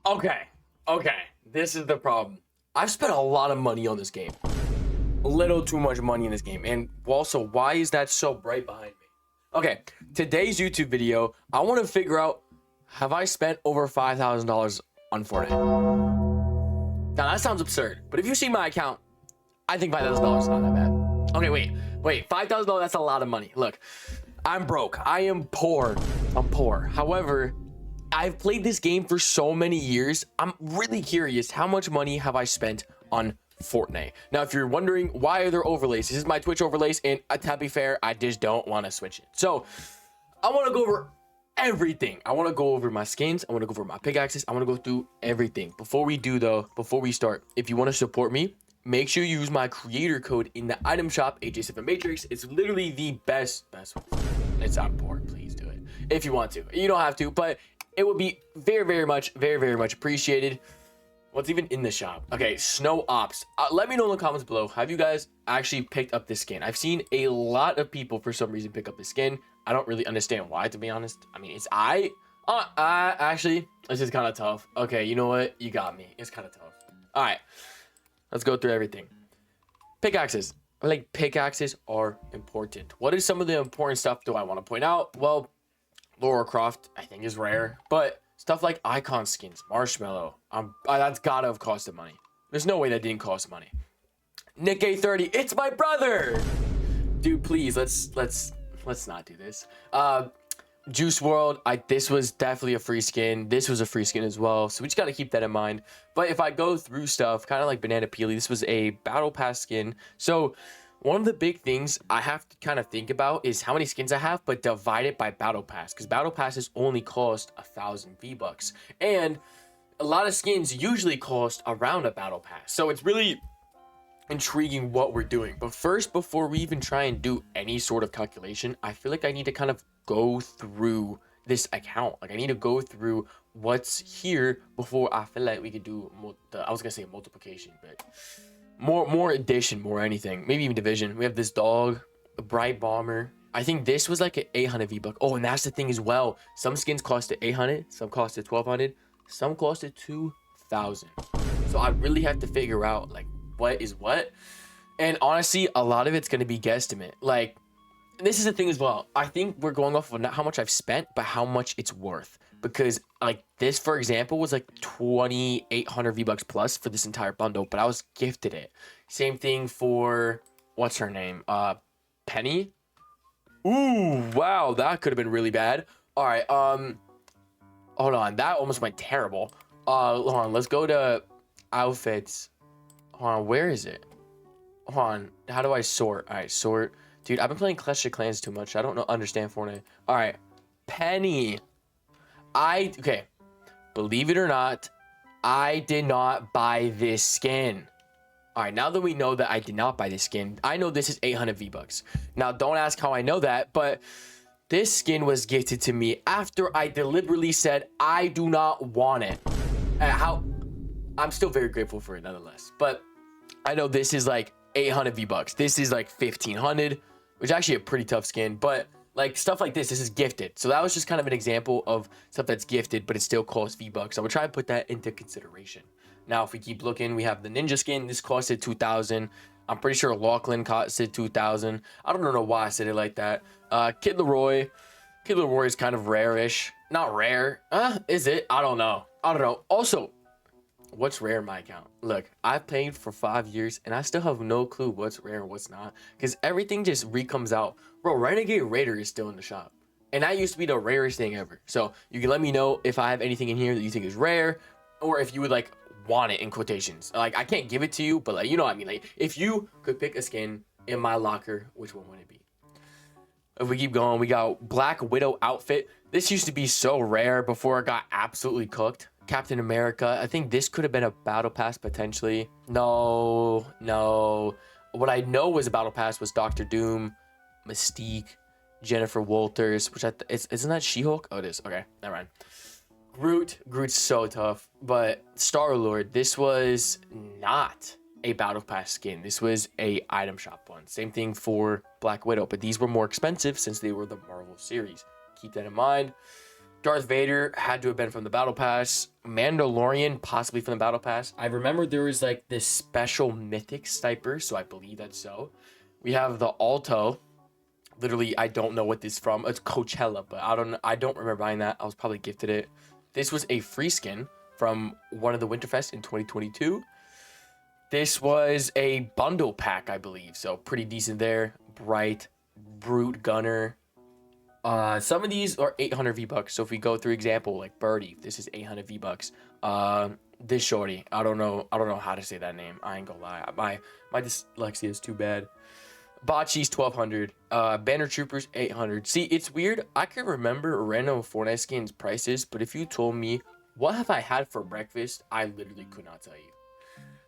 Okay, this is the problem. I've spent a lot of money on this game. A little too much money in this game. And also, why is that so bright behind me? Okay, today's YouTube video, I want to figure out, have I spent over $5,000 on Fortnite? Now, that sounds absurd, but if you see my account, I think $5,000 is not that bad. Okay, wait, $5,000, that's a lot of money. Look, I'm broke. I am poor. I'm poor. However, I've played this game for so many years. I'm really curious, how much money have I spent on Fortnite? Now, if you're wondering why are there overlays, this is my Twitch overlays, and to be fair, I just don't want to switch it. So I want to go over everything. I want to go over my skins. I want to go over my pickaxes. I want to go through everything. Before we start, if you want to support me, make sure you use my creator code in the item shop, AJ7Matrix. It's literally the best one. It's on board. Please do it if you want to. You don't have to, but it would be very much appreciated. What's even in the shop? Okay, Snow Ops. Let me know in the comments below. Have you guys actually picked up this skin? I've seen a lot of people for some reason pick up this skin. I don't really understand why, to be honest. I mean, actually, this is kind of tough. Okay, you know what? You got me. It's kind of tough. All right, let's go through everything. Pickaxes. Pickaxes are important. What is some of the important stuff do I want to point out? Well, Lara Croft, I think, is rare, but stuff like icon skins, marshmallow, that's gotta have costed money. There's no way that didn't cost money. Nick A30, it's my brother, dude. Please, let's not do this. Juice World, this was definitely a free skin. This was a free skin as well, so we just got to keep that in mind. But if I go through stuff, kind of like Banana Peely, this was a battle pass skin. So one of the big things I have to kind of think about is how many skins I have, but divide it by battle pass, because battle passes only cost 1,000 V-Bucks, and a lot of skins usually cost around a battle pass. So it's really intriguing what we're doing. But first, before we even try and do any sort of calculation, I feel like I need to kind of go through this account. I need to go through what's here before I feel like we could do I was gonna say multiplication, but more addition, more anything, maybe even division. We have this dog, a bright bomber. I think this was like an 800 V-Buck. Oh, and that's the thing as well, some skins costed 800, some costed 1,200, some costed 2,000. So I really have to figure out what is what. And honestly, a lot of it's going to be guesstimate. This is the thing as well, I think we're going off of not how much I've spent, but how much it's worth. Because this, for example, was 2,800 V-Bucks plus for this entire bundle, but I was gifted it. Same thing for, what's her name, Penny. Ooh, wow, that could have been really bad. All right, hold on, that almost went terrible. Hold on, let's go to outfits. Hold on, where is it? Hold on, how do I sort? All right, sort. Dude, I've been playing Clash of Clans too much. I don't understand Fortnite. All right, Penny. Okay, believe it or not, I did not buy this skin. All right, now that we know that I did not buy this skin, I know this is 800 V-Bucks. Now, don't ask how I know that, but this skin was gifted to me after I deliberately said I do not want it. I'm still very grateful for it nonetheless, but I know this is 800 V-Bucks. This is 1,500, which is actually a pretty tough skin, but stuff like this is gifted. So that was just kind of an example of stuff that's gifted, but it still costs V-Bucks. I would try and put that into consideration. Now, if we keep looking, we have the ninja skin. This costed 2,000. I'm pretty sure Lachlan costed 2,000. I don't know why I said it like that. Kid Leroy. Kid Leroy is kind of rare-ish. Not rare. Is it? I don't know. Also, what's rare in my account? Look, I've played for 5 years and I still have no clue what's rare and what's not, because everything just comes out. Bro, Renegade Raider is still in the shop, and that used to be the rarest thing ever. So you can let me know if I have anything in here that you think is rare, or if you would want it in quotations. I can't give it to you, but you know what I mean. If you could pick a skin in my locker, which one would it be? If we keep going, we got Black Widow outfit. This used to be so rare before it got absolutely cooked. Captain America. I think this could have been a battle pass potentially. No. What I know was a battle pass was Doctor Doom, Mystique, Jennifer Walters, which isn't that She-Hulk? Oh, it is. Okay, never mind. Groot's so tough, but Star-Lord, this was not a battle pass skin. This was a item shop one. Same thing for Black Widow, but these were more expensive since they were the Marvel series. Keep that in mind. Darth Vader had to have been from the Battle Pass. Mandalorian, possibly from the Battle Pass. I remember there was like this special mythic sniper, so I believe that's so. We have the Alto. Literally, I don't know what this is from. It's Coachella, but I don't remember buying that. I was probably gifted it. This was a free skin from one of the Winterfest in 2022. This was a bundle pack, I believe. So pretty decent there. Bright, Brute Gunner. Some of these are 800 V-Bucks. So if we go through example, like Birdie, this is 800 V-Bucks. This shorty, I don't know how to say that name. I ain't gonna lie. My dyslexia is too bad. Bocce's 1200. Banner Troopers 800. See, it's weird. I can remember random Fortnite skins prices, but if you told me what have I had for breakfast, I literally could not tell you.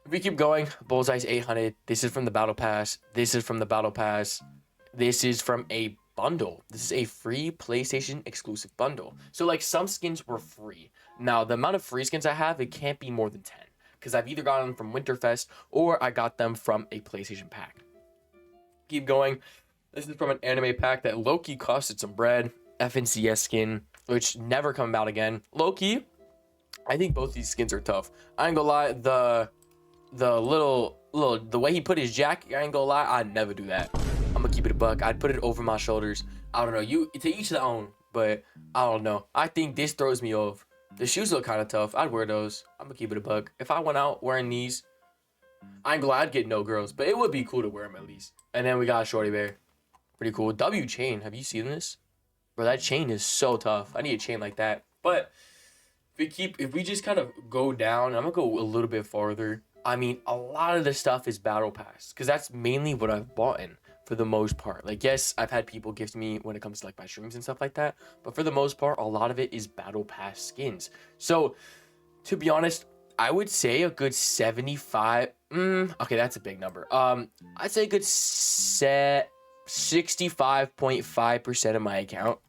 If we keep going, Bullseye's 800. This is from the Battle Pass. This is from the Battle Pass. This is from a bundle. This is a free PlayStation exclusive bundle. So like some skins were free. Now the amount of free skins I have, it can't be more than 10 because I've either gotten them from Winterfest or I got them from a PlayStation pack. Keep going. This is from an anime pack that low-key costed some bread. FNCS skin, which never come out again. Low-key, I think both these skins are tough. I ain't gonna lie, the way he put his jacket, I ain't gonna lie, I'd never do that. I'm gonna keep it a buck. I'd put it over my shoulders. I don't know, you to each their own, but I don't know. I think this throws me off. The shoes look kind of tough. I'd wear those. I'm gonna keep it a buck. If I went out wearing these, I ain't gonna lie, I'd get no girls, but it would be cool to wear them at least. And then we got Shorty Bear. Pretty cool. W chain. Have you seen this? Bro, that chain is so tough. I need a chain like that. But if we just kind of go down, I'm gonna go a little bit farther. I mean, a lot of the stuff is Battle Pass because that's mainly what I've bought in for the most part. Like, yes, I've had people gift me when it comes to like my streams and stuff like that, but for the most part, a lot of it is Battle Pass skins. So, to be honest, I would say a good 75. Okay, that's a big number. I'd say a good 65.5% of my account.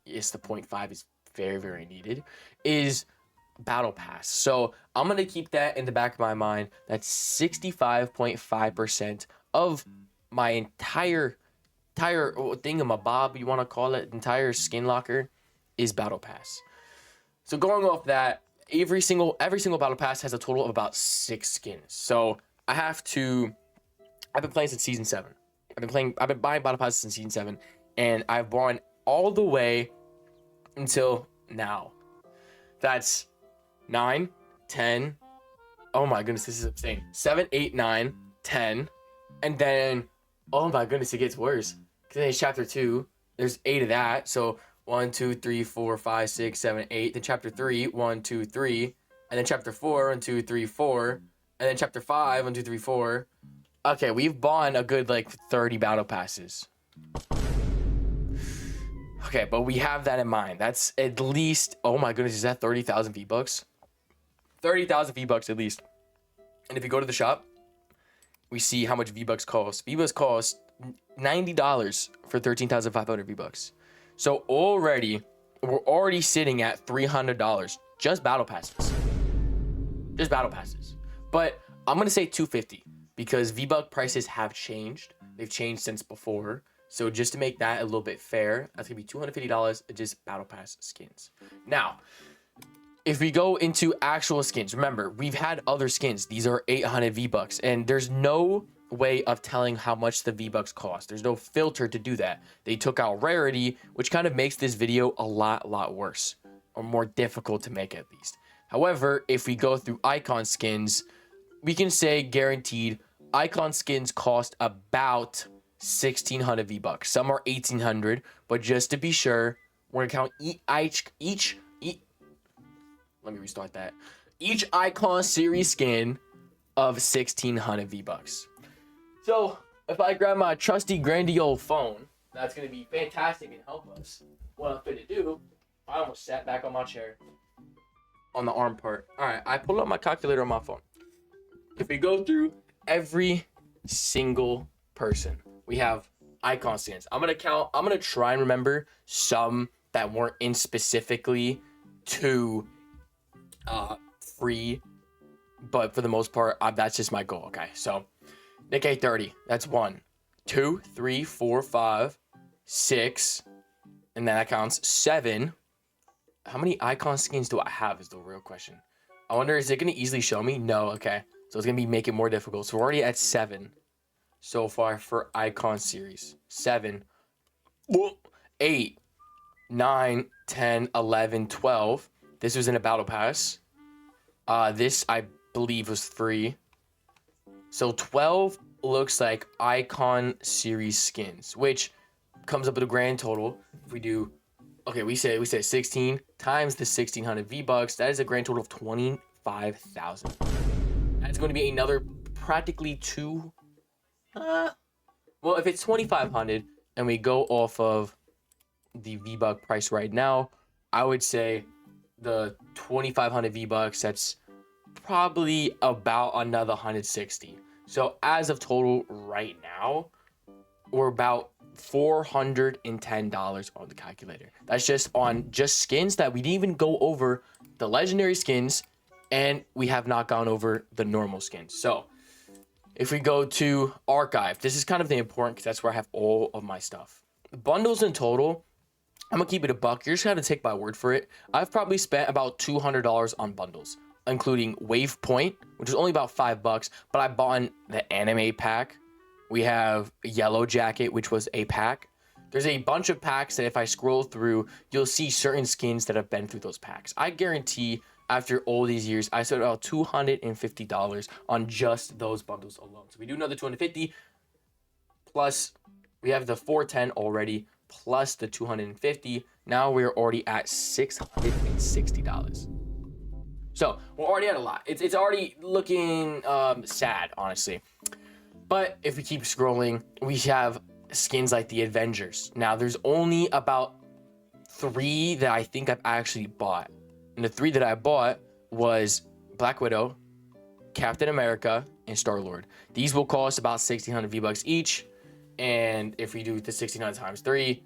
Yes, the 0.5 is very, very needed. Is Battle Pass. So I'm gonna keep that in the back of my mind. That's 65.5% of my entire thingamabob, you want to call it, entire skin locker is Battle Pass. So going off that, every single Battle Pass has a total of about 6 skins. So I've been playing since season 7. I've been buying Battle Passes since season 7, and I've won all the way until now. That's 9, 10. Oh my goodness, this is insane. 7, 8, 9, 10. And then, oh my goodness, it gets worse. Because then it's chapter 2. There's 8 of that. So 1, 2, 3, 4, 5, 6, 7, 8. Then chapter 3, 1, 2, 3. And then chapter 4, 1, 2, 3, 4. And then chapter 5, 1, 2, 3, 4. Okay, we've bought a good like 30 battle passes. Okay, but we have that in mind. That's at least, oh my goodness, is that 30,000 V-Bucks? 30,000 V-Bucks at least. And if you go to the shop, we see how much V-Bucks cost. V-Bucks cost $90 for 13,500 V-Bucks. So we're already sitting at $300 just battle passes. Just battle passes. But I'm going to say $250 because V-Buck prices have changed. They've changed since before. So just to make that a little bit fair, that's going to be $250 just battle pass skins. Now, if we go into actual skins, remember, we've had other skins. These are 800 V-Bucks, and there's no way of telling how much the V-Bucks cost. There's no filter to do that. They took out rarity, which kind of makes this video a lot worse, or more difficult to make at least. However, if we go through icon skins, we can say guaranteed icon skins cost about 1,600 V-Bucks. Some are 1,800, but just to be sure, we're gonna count each. Let me restart that. Each icon series skin of 1,600 V-Bucks. So if I grab my trusty grandy old phone, that's gonna be fantastic and help us. What I'm gonna do, I almost sat back on my chair on the arm part. All right, I pulled up my calculator on my phone. If we go through every single person, we have icon skins. I'm gonna try and remember some that weren't in specifically to free, but for the most part, that's just my goal. Okay, so Nick A30, that's 1, 2, 3, 4, 5, 6, and then that counts 7. How many icon skins do I have is the real question. I wonder, is it going to easily show me? No, okay. So it's going to be make it more difficult. So we're already at 7 so far for icon series. 7, 8, 9, 10, 11, 12. This was in a battle pass. This, I believe, was free. So 12 looks like icon series skins, which comes up with a grand total. If we do, okay, we say 16 times the 1600 V-Bucks. That is a grand total of 25,000. That's going to be another practically well, if it's 2,500 and we go off of the V-Buck price right now, I would say the 2,500 V-Bucks, that's probably about another 160. So as of total right now, we're about $410 on the calculator. That's just on skins that we didn't even go over the legendary skins, and we have not gone over the normal skins. So if we go to archive, this is kind of the important because that's where I have all of my stuff. Bundles in total, I'm gonna keep it a buck. You're just gonna take my word for it. I've probably spent about $200 on bundles, including Waypoint, which is only about $5, but I bought the anime pack. We have Yellow Jacket, which was a pack. There's a bunch of packs that if I scroll through, you'll see certain skins that have been through those packs. I guarantee after all these years, I spent about $250 on just those bundles alone. So we do another 250 plus we have the 410 already, plus the 250. Now we're already at $660. So we're already at a lot. It's already looking sad, honestly. But if we keep scrolling, we have skins like the Avengers. Now there's only about 3 that I think I've actually bought. And the 3 that I bought was Black Widow, Captain America, and Star-Lord. These will cost about 1,600 V-Bucks each. And if we do the 69 times 3,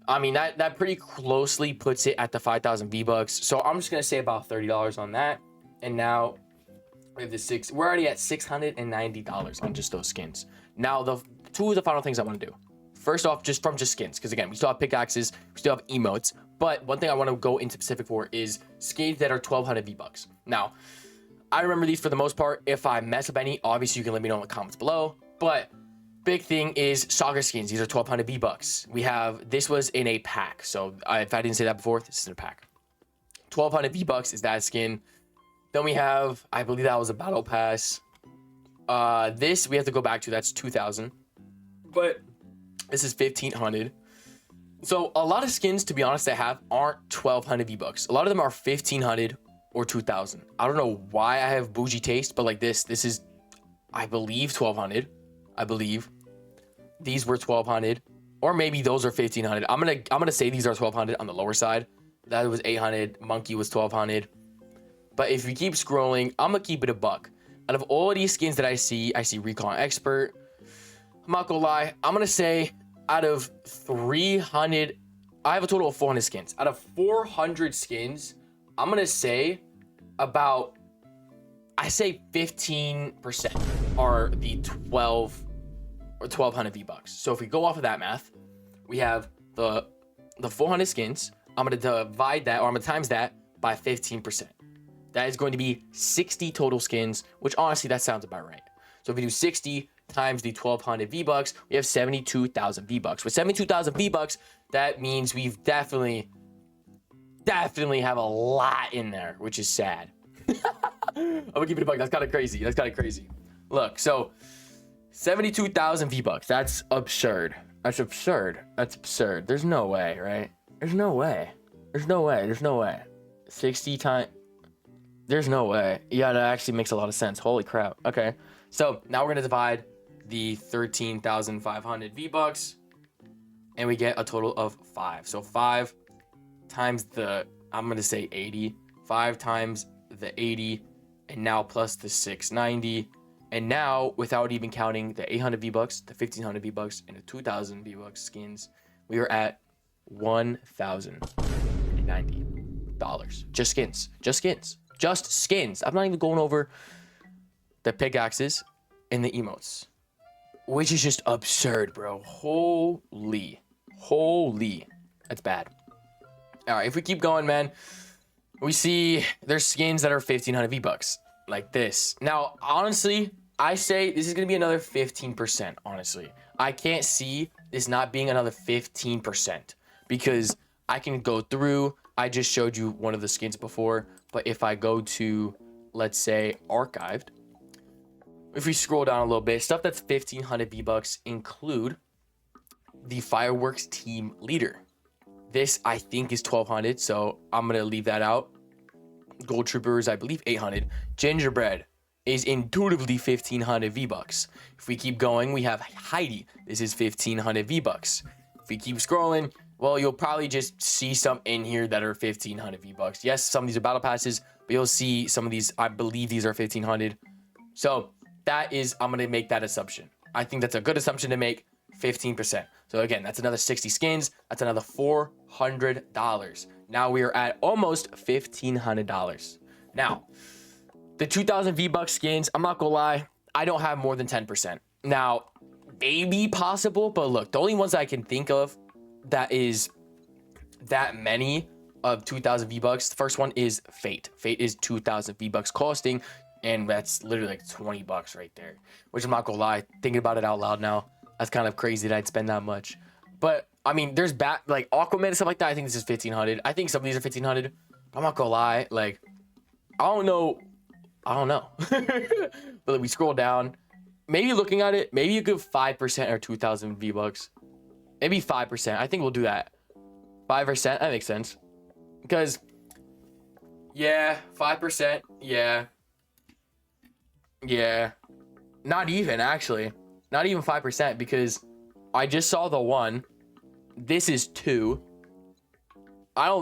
I mean, that pretty closely puts it at the 5,000 V-Bucks. So I'm just going to say about $30 on that. And now we have we're already at $690 on just those skins. Now, the 2 of the final things I want to do. First off, just skins. Because again, we still have pickaxes, we still have emotes. But one thing I want to go into specific for is skins that are 1,200 V-Bucks. Now, I remember these for the most part. If I mess up any, obviously you can let me know in the comments below. But big thing is soccer skins. These are 1,200 V-Bucks. We have, this was in a pack. So if I didn't say that before, this is in a pack. 1,200 V-Bucks is that skin. Then we have, I believe that was a battle pass. This we have to go back to, that's 2,000. But this is 1,500. So a lot of skins, to be honest, I have aren't 1,200 V-Bucks. A lot of them are 1,500 or 2,000. I don't know why I have bougie taste, but like this is, I believe 1,200. I believe these were 1,200, or maybe those are 1,500. I'm gonna say these are 1,200 on the lower side. That was 800. Monkey was 1,200. But if we keep scrolling, I'm gonna keep it a buck. Out of all of these skins that I see Recon Expert. I'm not gonna lie. I'm gonna say out of 300, I have a total of 400 skins. Out of 400 skins, I'm gonna say about, I say 15% are the 1,200 V-Bucks. So if we go off of that math, we have the 400 skins. I'm gonna divide that, or I'm gonna times that by 15%. That is going to be 60 total skins, which honestly, that sounds about right. So if we do 60 times the 1,200 V-Bucks, we have 72,000 V-Bucks. With 72,000 V-Bucks, that means we've definitely have a lot in there, which is sad. I'm gonna keep it a buck. That's kind of crazy. Look, so 72,000 V-Bucks. That's absurd. That's absurd. There's no way, right? There's no way. 60 times. There's no way. Yeah, that actually makes a lot of sense. Holy crap. Okay. So now we're going to divide the 13,500 V-Bucks, and we get a total of 5. So 5 times the, I'm going to say 80. 5 times the 80, and now plus the 690. And now, without even counting the 800 V-Bucks, the 1,500 V-Bucks, and the 2,000 V-Bucks skins, we are at $1,090. Just skins. I'm not even going over the pickaxes and the emotes, which is just absurd, bro. Holy. That's bad. All right, if we keep going, man, we see there's skins that are 1,500 V-Bucks like this. Now, honestly, I say this is going to be another 15%, honestly. I can't see this not being another 15% because I can go through. I just showed you one of the skins before, but if I go to, let's say, archived, if we scroll down a little bit, stuff that's 1,500 V-Bucks include the fireworks team leader. This, I think, is 1,200, so I'm going to leave that out. Gold troopers, I believe, 800. Gingerbread is intuitively 1,500 V-Bucks. If we keep going, we have Heidi. This is 1,500 V-Bucks. If we keep scrolling, well, you'll probably just see some in here that are 1,500 V-Bucks. Yes, some of these are battle passes, but you'll see some of these, I believe these are 1,500. So that is, I'm going to make that assumption. I think that's a good assumption to make, 15%. So again, that's another 60 skins. That's another $400. Now we are at almost $1,500. Now, the 2,000 V-Bucks skins, I'm not gonna lie, I don't have more than 10%. Now, maybe possible, but look, the only ones I can think of that is that many of 2,000 V-Bucks, the first one is Fate. Fate is 2,000 V-Bucks costing, and that's literally like 20 bucks right there, which I'm not gonna lie, thinking about it out loud now, that's kind of crazy that I'd spend that much. But I mean, there's like Aquaman and stuff like that. I think this is 1,500. I think some of these are 1,500. I'm not gonna lie, like I don't know. But we scroll down, maybe looking at it, maybe a good 5% or 2,000 V-Bucks. Maybe 5%. I think we'll do that. 5%. That makes sense. Because yeah, 5%. Yeah. Not even actually. Not even 5% because I just saw the one. This is 2.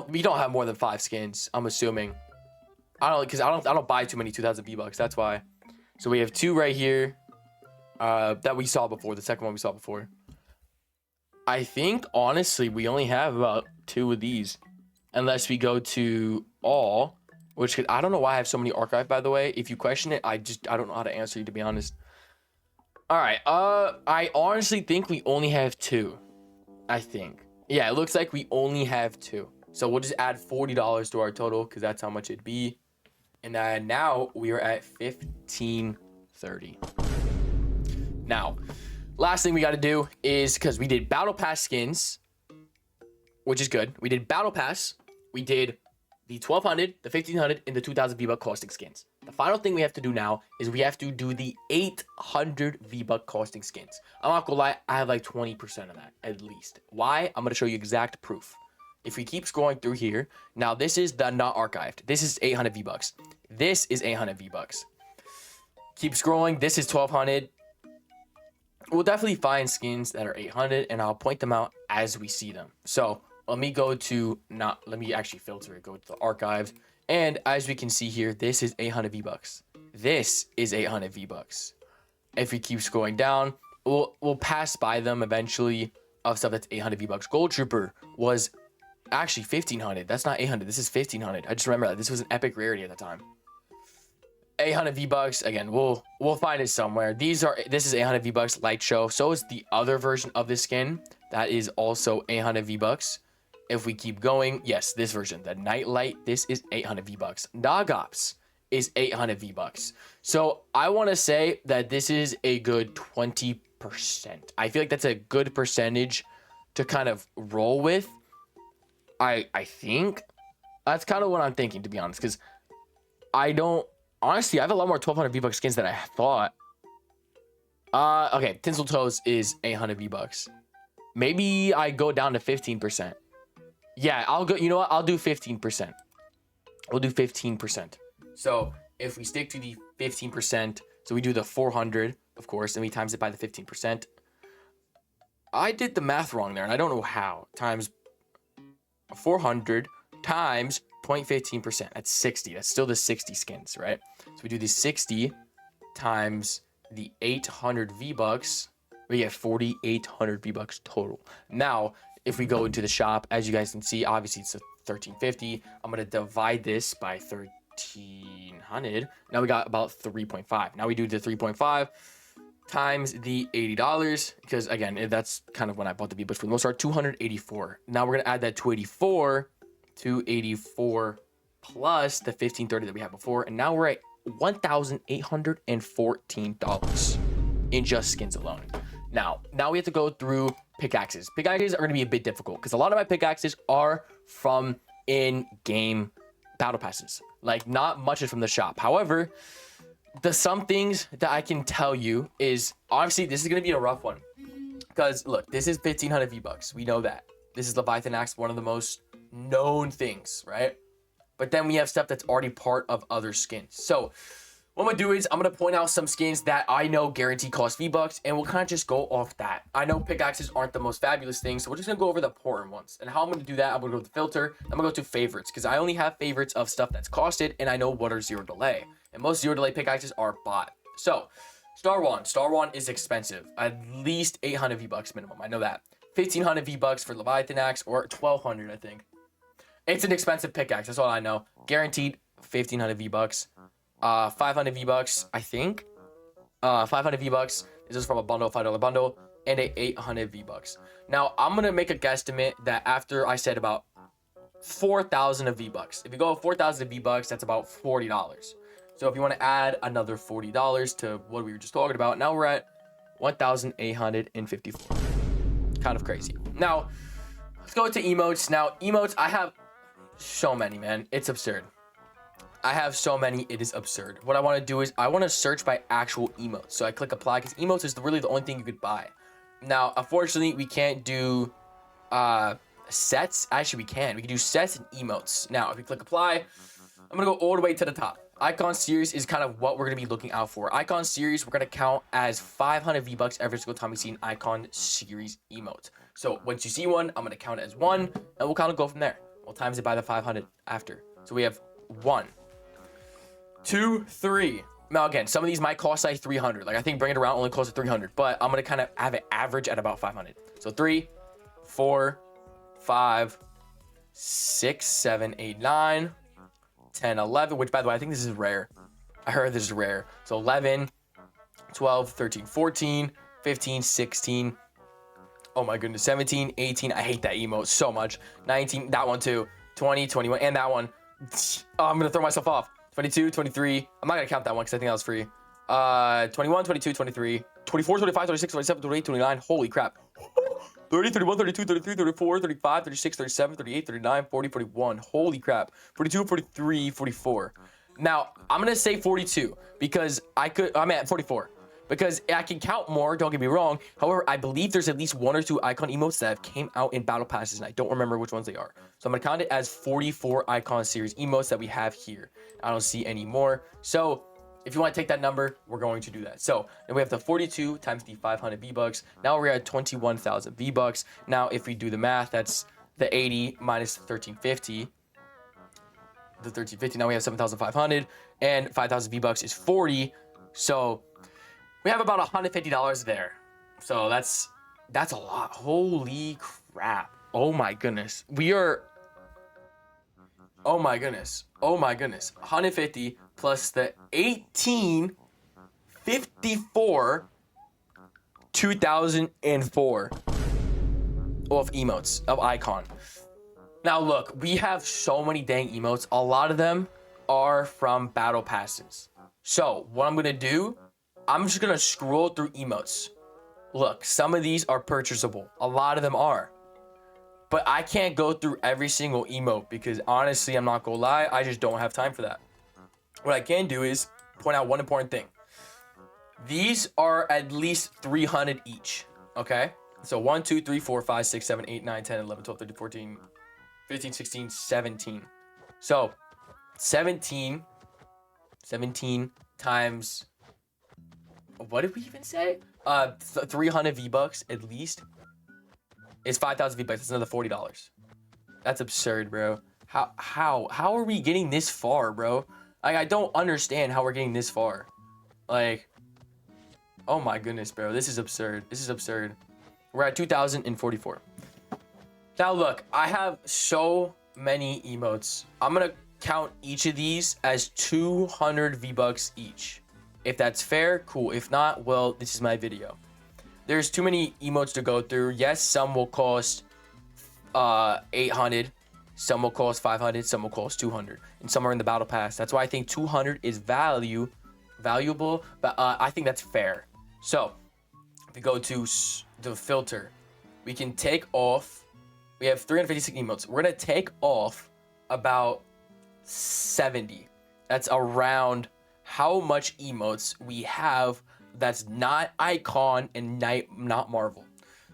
We don't have more than 5 skins, I'm assuming. I don't buy too many 2,000 V-Bucks, that's why. So we have 2 right here that we saw before, the second one we saw before. I think honestly we only have about 2 of these unless we go to all, which I don't know why I have so many archive, by the way. If you question it, I don't know how to answer you, to be honest. All right, I honestly think we only have 2. I think. Yeah, it looks like we only have 2. So we'll just add $40 to our total because that's how much it'd be. And then now we are at 1,530. Now, last thing we got to do is, because we did battle pass skins, which is good. We did battle pass. We did the 1,200, the 1,500, and the 2,000 V-Buck costing skins. The final thing we have to do now is we have to do the 800 V-Buck costing skins. I'm not gonna lie, I have like 20% of that at least. Why? I'm gonna show you exact proof. If we keep scrolling through here, now this is the not archived. This is 800 V-Bucks. This is 800 V-Bucks. Keep scrolling. This is 1,200. We'll definitely find skins that are 800, and I'll point them out as we see them. So let me go to let me actually filter it. Go to the archives. And as we can see here, this is 800 V-Bucks. This is 800 V-Bucks. If we keep scrolling down, we'll pass by them eventually of stuff that's 800 V-Bucks. Gold Trooper was actually 1,500. That's not 800. This is 1,500. I just remember that. This was an epic rarity at the time. 800 V-Bucks. Again, we'll find it somewhere. This is 800 V-Bucks light show. So is the other version of this skin. That is also 800 V-Bucks. If we keep going, yes, this version, the Nightlight, this is 800 V-Bucks. Nogops is 800 V-Bucks. So I want to say that this is a good 20%. I feel like that's a good percentage to kind of roll with. I think that's kind of what I'm thinking, to be honest, because honestly, I have a lot more 1,200 V-Bucks skins than I thought. Okay, Tinsel Toes is 800 V-Bucks. Maybe I go down to 15%. Yeah, I'll go. You know what? I'll do 15%. We'll do 15%. So if we stick to the 15%, so we do the 400, of course, and we times it by the 15%. I did the math wrong there, and I don't know how. Times 400 times 0.15%. That's 60. That's still the 60 skins, right? So we do the 60 times the 800 V-Bucks. We get 4,800 V-Bucks total. Now, if we go into the shop, as you guys can see, obviously it's a 1,350. I'm going to divide this by 1,300. Now we got about 3.5. Now we do the 3.5 times the $80, because again, that's kind of when I bought the V-Bucks for the most part, 284. Now we're going to add that 284 284 plus the 1530 that we had before, and now we're at $1,814 in just skins alone. Now we have to go through pickaxes. Pickaxes are going to be a bit difficult because a lot of my pickaxes are from in-game battle passes. Like, not much is from the shop. However, some things that I can tell you is, obviously this is going to be a rough one because look, this is 1500 V-Bucks. We know that. This is Leviathan Axe, one of the most known things, right? But then we have stuff that's already part of other skins. So what I'm gonna do is I'm gonna point out some skins that I know guarantee cost V-Bucks, and we'll kind of just go off that. I know pickaxes aren't the most fabulous thing, so we're just gonna go over the important ones. And how I'm gonna do that, I'm gonna go to the filter, I'm gonna go to favorites, because I only have favorites of stuff that's costed, and I know what are zero delay. And most zero delay pickaxes are bought. So Star One is expensive, at least 800 V-Bucks minimum. I know that. 1500 V-Bucks for Leviathan Axe, or 1200, I think. It's an expensive pickaxe, that's all I know. Guaranteed 1500 V-Bucks. 500 V-Bucks, I think. 500 V-Bucks. This is from a bundle, $5 bundle, and a 800 V-Bucks. Now, I'm gonna make a guesstimate that after I said about 4,000 of V-Bucks. If you go 4,000 V-Bucks, that's about $40. So if you want to add another $40 to what we were just talking about, now we're at 1,854. Kind of crazy. Now, let's go to emotes. Now, emotes, I have so many, man. It's absurd. I have so many, it is absurd. What I want to do is I want to search by actual emotes. So I click apply because emotes is really the only thing you could buy. Now, unfortunately, we can't do sets. Actually, we can. We can do sets and emotes. Now, if we click apply, I'm going to go all the way to the top. Icon series is kind of what we're going to be looking out for. Icon series, we're going to count as 500 V-Bucks every single time we see an icon series emote. So once you see one, I'm going to count it as one, and we'll kind of go from there. We'll times it by the 500 after. So we have 1, 2, 3. Now again, some of these might cost like 300. Like I think Bring It Around only costs 300, but I'm going to kind of have it average at about 500. So 3, 4, 5, 6, 7, 8, 9, 10, 11, which by the way, I think this is rare. I heard this is rare. So 11, 12, 13, 14, 15, 16. Oh my goodness, 17, 18. I hate that emote so much. 19, that one too. 20, 21, and that one. Oh, I'm going to throw myself off. 22, 23. I'm not going to count that one because I think that was free. 21, 22, 23, 24, 25, 26, 27, 28, 29. Holy crap. 30, 31, 32, 33, 34, 35, 36, 37, 38, 39, 40, 41. Holy crap. 42, 43, 44. Now, I'm going to say 42 because I'm at 44. Because I can count more, don't get me wrong. However, I believe there's at least 1 or 2 icon emotes that have came out in battle passes, and I don't remember which ones they are. So I'm going to count it as 44 icon series emotes that we have here. I don't see any more. So if you want to take that number, we're going to do that. So then we have the 42 times the 500 V-Bucks. Now we're at 21,000 V-Bucks. Now if we do the math, that's the 80 minus 1350. The 1350, now we have 7,500. And 5,000 V-Bucks is 40. So we have about $150 there. So that's a lot. Holy crap. Oh my goodness. Oh my goodness. 150 plus the 1854, 2004 of emotes, of icon. Now look, we have so many dang emotes. A lot of them are from battle passes. So what I'm going to do, I'm just going to scroll through emotes. Look, some of these are purchasable. A lot of them are. But I can't go through every single emote because honestly, I'm not going to lie, I just don't have time for that. What I can do is point out one important thing. These are at least 300 each, okay? So 1, 2, 3, 4, 5, 6, 7, 8, 9, 10, 11, 12, 13, 14, 15, 16, 17. So 17 times, what did we even say? 300 V-Bucks at least is 5,000 V-Bucks. That's another $40. That's absurd, bro. How are we getting this far, bro? Like, I don't understand how we're getting this far. Like, oh my goodness, bro. This is absurd. This is absurd. We're at 2,044. Now, look, I have so many emotes. I'm going to count each of these as 200 V-Bucks each. If that's fair, cool. If not, well, this is my video. There's too many emotes to go through. Yes, some will cost 800. Some will cost 500, some will cost 200, and some are in the battle pass. That's why I think 200 is valuable, but I think that's fair. So if we go to the filter, we can take off. We have 356 emotes. We're gonna take off about 70. That's around how much emotes we have that's not icon and not Marvel.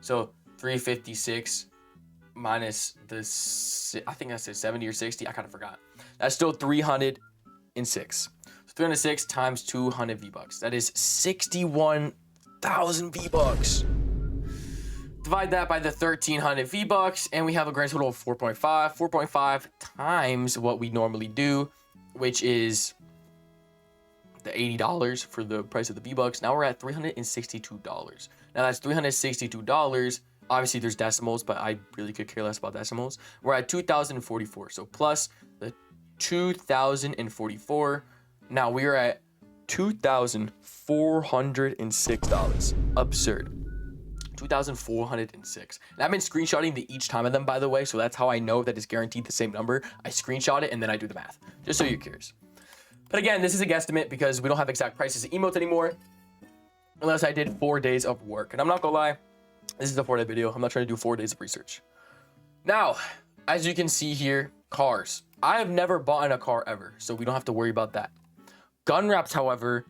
So 356 minus the, I think I said 70 or 60. I kind of forgot. That's still 306. So 306 times 200 V-Bucks. That is 61,000 V-Bucks. Divide that by the 1,300 V-Bucks, and we have a grand total of 4.5. 4.5 times what we normally do, which is the $80 for the price of the V-Bucks. Now we're at $362. Now that's $362. Obviously, there's decimals, but I really could care less about decimals. We're at 2,044. So plus the 2,044. Now we are at $2,406. Absurd. 2,406. And I've been screenshotting the each time of them, by the way, so that's how I know that it's guaranteed the same number. I screenshot it and then I do the math, just so you're curious. But again, this is a guesstimate because we don't have exact prices of emotes anymore, unless I did 4 days of work. And I'm not gonna lie, this is a 4-day video. I'm not trying to do 4 days of research. Now, as you can see here, cars. I have never bought a car ever, so we don't have to worry about that. Gun wraps, however,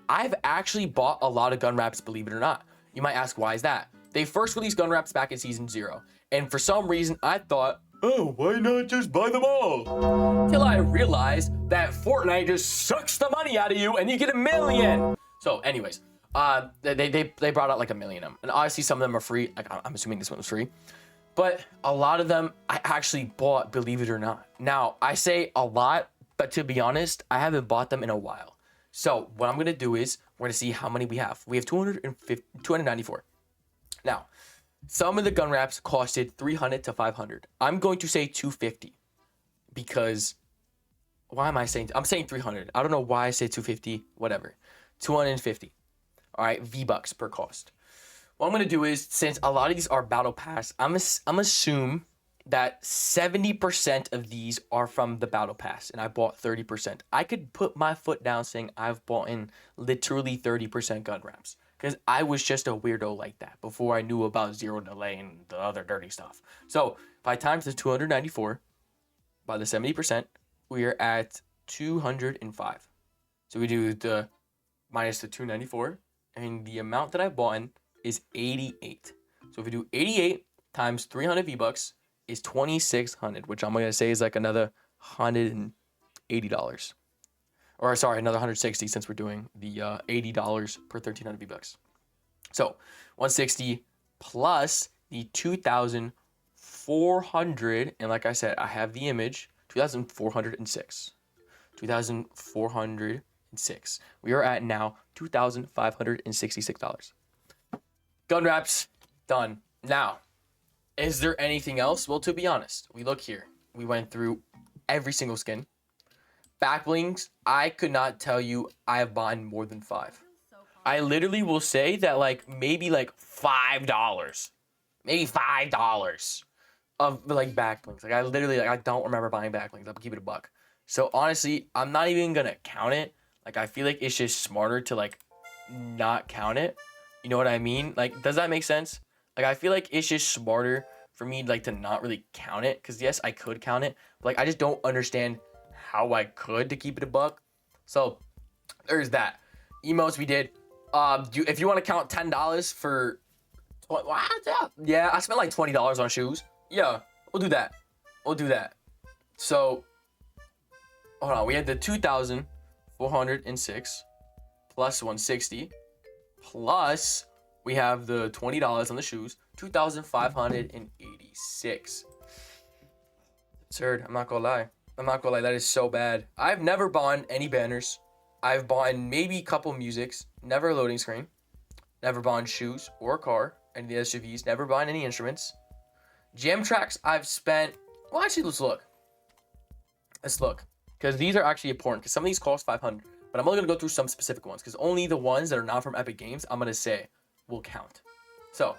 I've actually bought a lot of gun wraps, believe it or not. You might ask, why is that? They first released gun wraps back in season 0. And for some reason, I thought, oh, why not just buy them all? Till I realized that Fortnite just sucks the money out of you and you get 1 million. So anyways, they brought out like 1 million of them. And obviously some of them are free. Like, I'm assuming this one was free. But a lot of them I actually bought, believe it or not. Now, I say a lot, but to be honest, I haven't bought them in a while. So what I'm going to do is we're going to see how many we have. We have 294. Now, some of the gun wraps costed 300 to 500. I'm going to say 250 because why am I saying? I'm saying 300. I don't know why I say 250. Whatever. 250. All right, V-Bucks per cost. What I'm going to do is, since a lot of these are battle pass, I'm assume that 70% of these are from the battle pass, and I bought 30%. I could put my foot down saying I've bought in literally 30% gun wraps because I was just a weirdo like that before I knew about zero delay and the other dirty stuff. So by times the 294 by the 70%, we are at 205. So we do the minus the 294, and the amount that I bought in is 88. So if we do 88 times 300 V-Bucks, is 2,600, which I'm gonna say is like another $180, or sorry, another 160 since we're doing the $80 per 1,300 V-Bucks. So 160 plus the 2,400, and like I said, I have the image, 2,406. 2,406. We are at now $2,566. Gun wraps done. Now, is there anything else? Well, to be honest, we look here. We went through every single skin. Back blings, I could not tell you I have bought more than 5. I literally will say that like maybe like $5. Maybe $5 of like back blings. Like I literally, like I don't remember buying back blings. I'll keep it a buck. So honestly, I'm not even gonna count it. Like I feel like it's just smarter to like not count it. You know what I mean? Like, does that make sense? Like, I feel like it's just smarter for me, like, to not really count it. Because, yes, I could count it. But, like, I just don't understand how I could to keep it a buck. So, there's that. Emotes we did. If you want to count $10 for... What? Yeah, I spent, like, $20 on shoes. Yeah, we'll do that. We'll do that. So, hold on. We had the 2,406 plus 160. Plus... we have the $20 on the shoes, 2,586. Absurd. I'm not gonna lie. That is so bad. I've never bought any banners. I've bought maybe a couple musics. Never a loading screen. Never bought shoes or a car. Any of the SUVs. Never bought any instruments. Jam tracks. I've spent. Well, actually, let's look. Because these are actually important. Because some of these cost 500. But I'm only gonna go through some specific ones. Because only the ones that are not from Epic Games, I'm gonna say, will count. So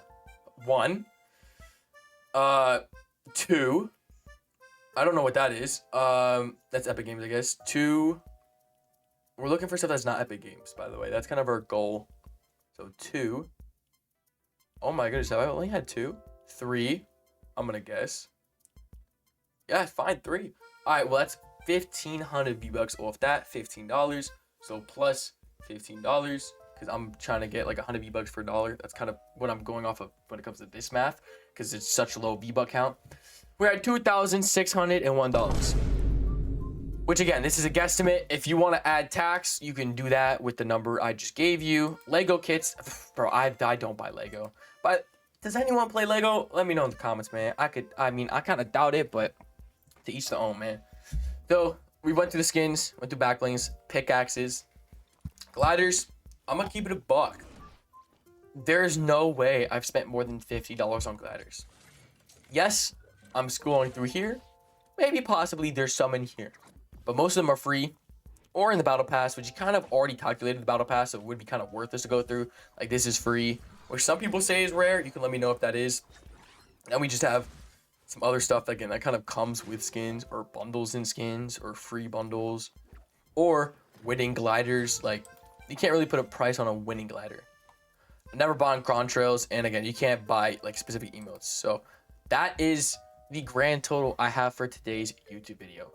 1, 2, I don't know what that is. That's Epic Games, I guess. 2. We're looking for stuff that's not Epic Games, by the way. That's kind of our goal. So 2. Oh my goodness, have I only had 2? 3. I'm gonna guess. Yeah, fine, 3. All right, well, that's 1,500 V-Bucks off that, $15. So plus $15, because I'm trying to get like 100 V-Bucks for $1. That's kind of what I'm going off of when it comes to this math, because it's such a low V-Buck count. We're at $2,601. Which again, this is a guesstimate. If you want to add tax, you can do that with the number I just gave you. Lego kits, bro, I don't buy Lego. But does anyone play Lego? Let me know in the comments, man. I kind of doubt it, but to each their own, man. So we went through the skins, went through backblings, pickaxes, gliders. I'm gonna keep it a buck. There's no way I've spent more than $50 on gliders. Yes, I'm scrolling through here. Maybe possibly there's some in here. But most of them are free or in the battle pass, which you kind of already calculated the battle pass, so it would be kind of worthless to go through. Like, this is free, which some people say is rare. You can let me know if that is. And we just have some other stuff, again, that kind of comes with skins or bundles in skins or free bundles or winning gliders. Like, you can't really put a price on a winning glider. I never bought on contrails, and again, you can't buy like specific emotes. So that is the grand total I have for today's YouTube video.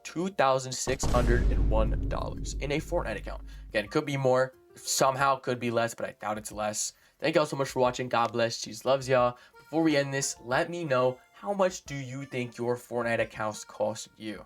$2,601 in a Fortnite account. Again, it could be more, somehow could be less, but I doubt it's less. Thank y'all so much for watching. God bless. Jesus loves y'all. Before we end this, let me know, how much do you think your Fortnite accounts cost you?